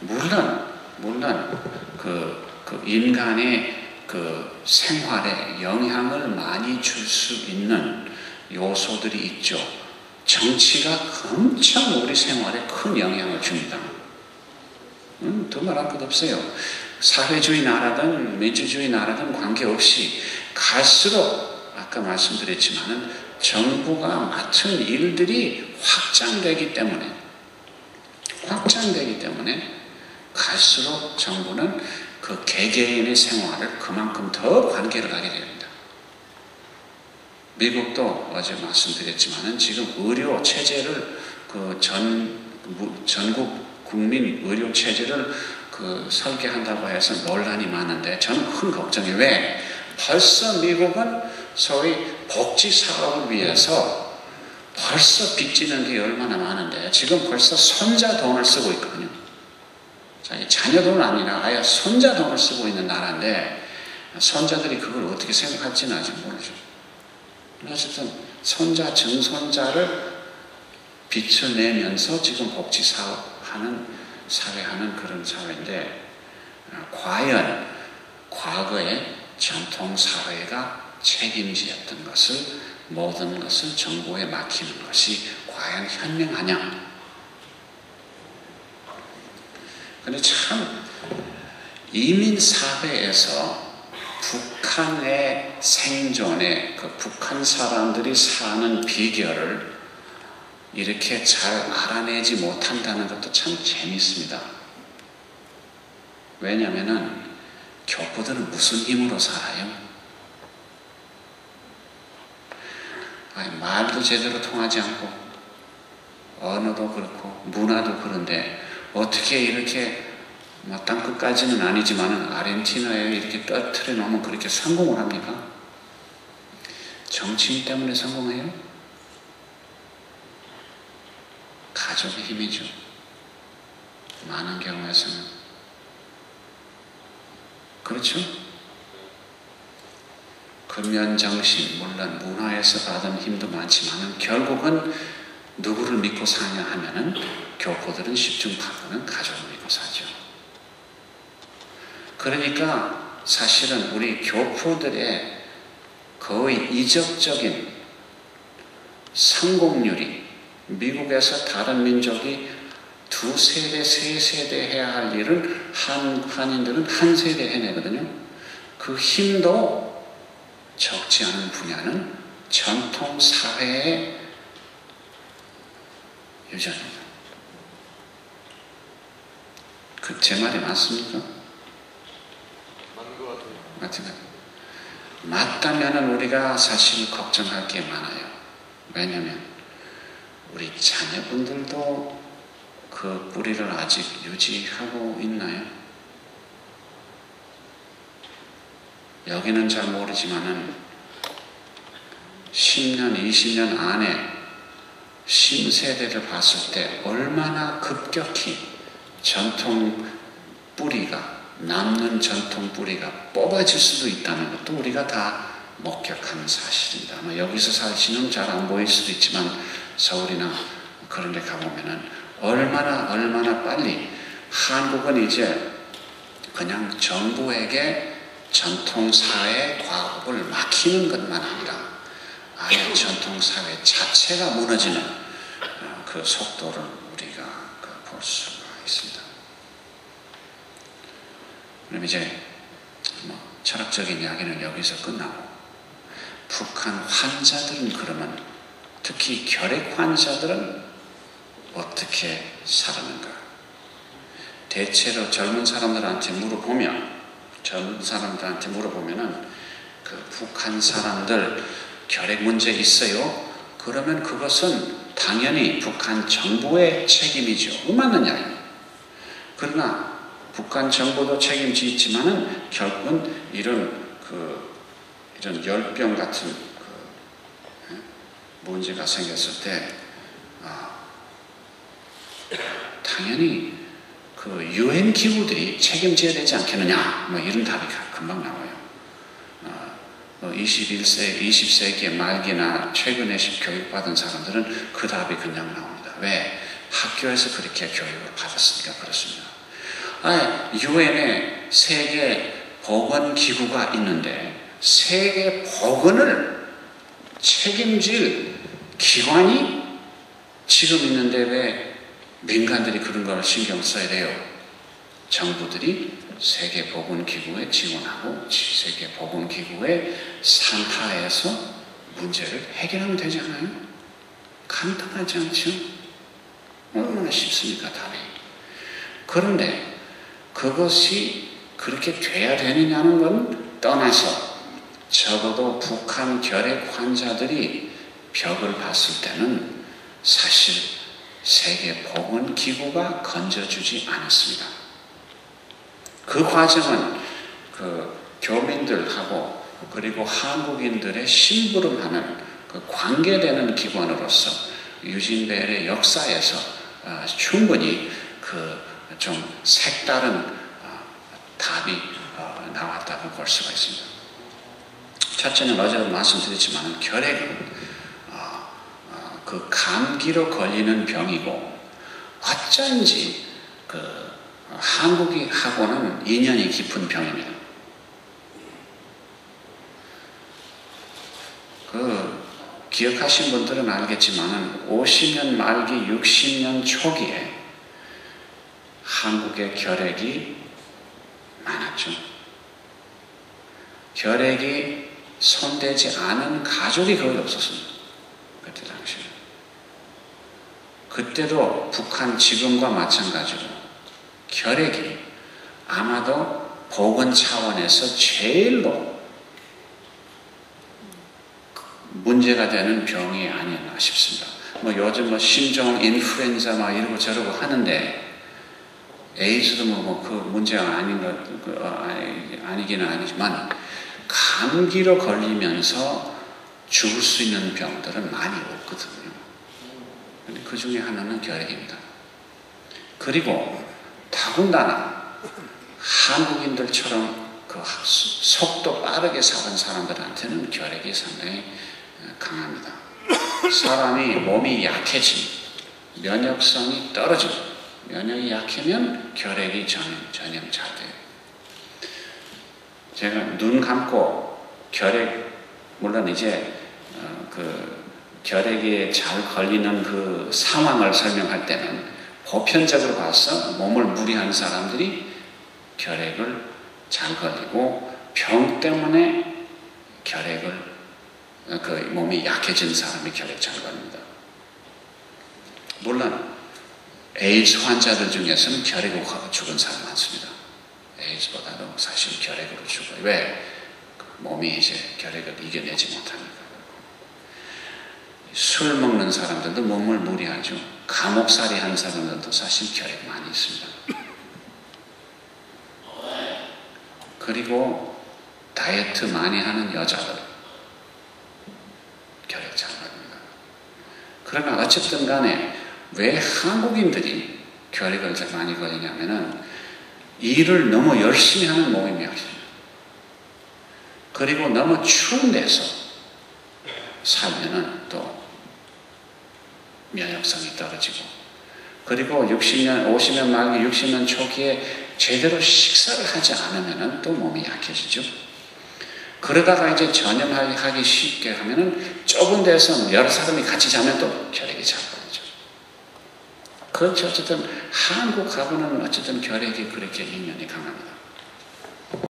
물론 그 인간의 그 생활에 영향을 많이 줄 수 있는 요소들이 있죠. 정치가 엄청 우리 생활에 큰 영향을 줍니다. 더 말할 것 없어요. 사회주의 나라든 민주주의 나라든 관계없이 갈수록 아까 말씀드렸지만은 정부가 맡은 일들이 확장되기 때문에 갈수록 정부는 그 개개인의 생활을 그만큼 더 관계를 가게 됩니다. 미국도 어제 말씀드렸지만은 지금 의료 체제를 전국 국민 의료 체제를 설계한다고 해서 논란이 많은데 저는 큰 걱정이 왜? 벌써 미국은 소위 복지 사업을 위해서 벌써 빚지는 게 얼마나 많은데 지금 벌써 손자 돈을 쓰고 있거든요. 자기 자녀 돈 아니라 아예 손자 돈을 쓰고 있는 나라인데 손자들이 그걸 어떻게 생각할지는 아직 모르죠. 어쨌든 손자, 증손자를 빚을 내면서 지금 복지 사업하는 사회하는 그런 사회인데 과연 과거에 전통 사회가 책임지었던 것을 모든 것을 정부에 맡기는 것이 과연 현명하냐? 근데 참 이민 사회에서 북한의 생존에 북한 사람들이 사는 비결을 이렇게 잘 알아내지 못한다는 것도 참 재밌습니다. 왜냐하면 교포들은 무슨 힘으로 살아요? 말도 제대로 통하지 않고 언어도 그렇고 문화도 그런데 어떻게 이렇게 땅끝까지는 아니지만 아르헨티나에 이렇게 떨어뜨려 놓으면 그렇게 성공을 합니까? 정치인 때문에 성공해요? 가족의 힘이죠. 많은 경우에서는. 그렇죠? 근면정신, 물론 문화에서 받은 힘도 많지만 결국은 누구를 믿고 사냐 하면은 교포들은 10중 8구는 가족을 믿고 사죠. 그러니까 사실은 우리 교포들의 거의 이적적인 성공률이 미국에서 다른 민족이 2세대, 3세대 해야 할 일을 한인들은 1세대 해내거든요. 그 힘도 적지 않은 분야는 전통 사회의 유전입니다. 제 말이 맞습니까? 맞습니다. 맞다면 우리가 사실 걱정할 게 많아요. 왜냐하면 우리 자녀분들도 그 뿌리를 아직 유지하고 있나요? 여기는 잘 모르지만은 10년, 20년 안에 신세대를 봤을 때 얼마나 급격히 전통 뿌리가, 남는 전통 뿌리가 뽑아질 수도 있다는 것도 우리가 다 목격하는 사실입니다. 여기서 살지는 잘 안 보일 수도 있지만 서울이나 그런 데 가보면은 얼마나 빨리 한국은 이제 그냥 정부에게 전통사회 과업을 맡기는 것만 아니라 아예 전통사회 자체가 무너지는 그 속도를 우리가 볼 수가 있습니다. 그럼 이제 철학적인 이야기는 여기서 끝나고 북한 환자들은 그러면 특히 결핵 환자들은 어떻게 살았는가? 대체로 젊은 사람들한테 물어보면은 그 북한 사람들 결핵 문제 있어요? 그러면 그것은 당연히 북한 정부의 책임이죠. 맞는 이야기입니다. 그러나 북한 정부도 책임지지만은 결국은 이런 열병 같은 문제가 생겼을 때 당연히 그 유엔 기구들이 책임져야 되지 않겠느냐, 이런 답이 금방 나와요. 21세, 20세기 말기나 최근에 교육받은 사람들은 그 답이 그냥 나옵니다. 왜? 학교에서 그렇게 교육을 받았으니까 그렇습니다. 유엔에 세계 보건기구가 있는데 세계 보건을 책임질 기관이 지금 있는데 왜 민간들이 그런 걸 신경 써야 돼요? 정부들이 세계보건기구에 지원하고 세계보건기구에 상하해서 문제를 해결하면 되잖아요. 간단하지 않죠? 얼마나 쉽습니까, 답이. 그런데 그것이 그렇게 돼야 되느냐는 건 떠나서 적어도 북한 결핵 환자들이 벽을 봤을 때는 사실 세계보건기구가 건져주지 않았습니다. 그 과정은 그 교민들하고 그리고 한국인들의 심부름하는 그 관계되는 기관으로서 유진벨의 역사에서 충분히 그 좀 색다른 답이 나왔다고 볼 수가 있습니다. 첫째는 어제도 말씀드렸지만 결핵은 그 감기로 걸리는 병이고 어쩐지 그 한국하고는 인연이 깊은 병입니다. 그 기억하신 분들은 알겠지만 50년 말기 60년 초기에 한국의 결핵이 많았죠. 결핵이 손대지 않은 가족이 거의 없었습니다. 그때 당시에. 그때도 북한 지금과 마찬가지로 결핵이 아마도 보건 차원에서 제일로 문제가 되는 병이 아니었나 싶습니다. 뭐 요즘 뭐 신종 인플루엔자 막 이러고 저러고 하는데 에이즈도 그 문제가 아니기는 아니지만 감기로 걸리면서 죽을 수 있는 병들은 많이 없거든요. 그 중에 하나는 결핵입니다. 그리고 더군다나 한국인들처럼 그 속도 빠르게 사는 사람들한테는 결핵이 상당히 강합니다. 사람이 몸이 약해지면 면역성이 떨어지고 면역이 약하면 결핵이 전염 잘 돼요. 제가 눈 감고 결핵, 물론 이제 그 결핵에 잘 걸리는 그 상황을 설명할 때는 보편적으로 봐서 몸을 무리한 사람들이 결핵을 잘 걸리고 병 때문에 그 몸이 약해진 사람이 결핵 잘 걸립니다. 물론 에이즈 환자들 중에서는 결핵으로 죽은 사람 많습니다. 에이즈보다도 사실 결핵으로 죽어요. 왜? 몸이 이제 결핵을 이겨내지 못하니까. 술 먹는 사람들도 몸을 무리하죠. 감옥살이 한 사람들도 사실 결핵 많이 있습니다. 그리고 다이어트 많이 하는 여자들 결핵 잘 걸립니다. 그러나 어쨌든 간에 왜 한국인들이 결핵을 많이 걸리냐면은 일을 너무 열심히 하는 몸이 약해요. 그리고 너무 추운 데서 살면은 또 면역성이 떨어지고 그리고 50년 말기 60년 초기에 제대로 식사를 하지 않으면은 또 몸이 약해지죠. 그러다가 이제 전염하기 쉽게 하면은 좁은 데서 여러 사람이 같이 자면 또 결핵이 잘 걸리죠. 그렇죠. 어쨌든 한국하고는 어쨌든 결핵이 그렇게 인연이 강합니다.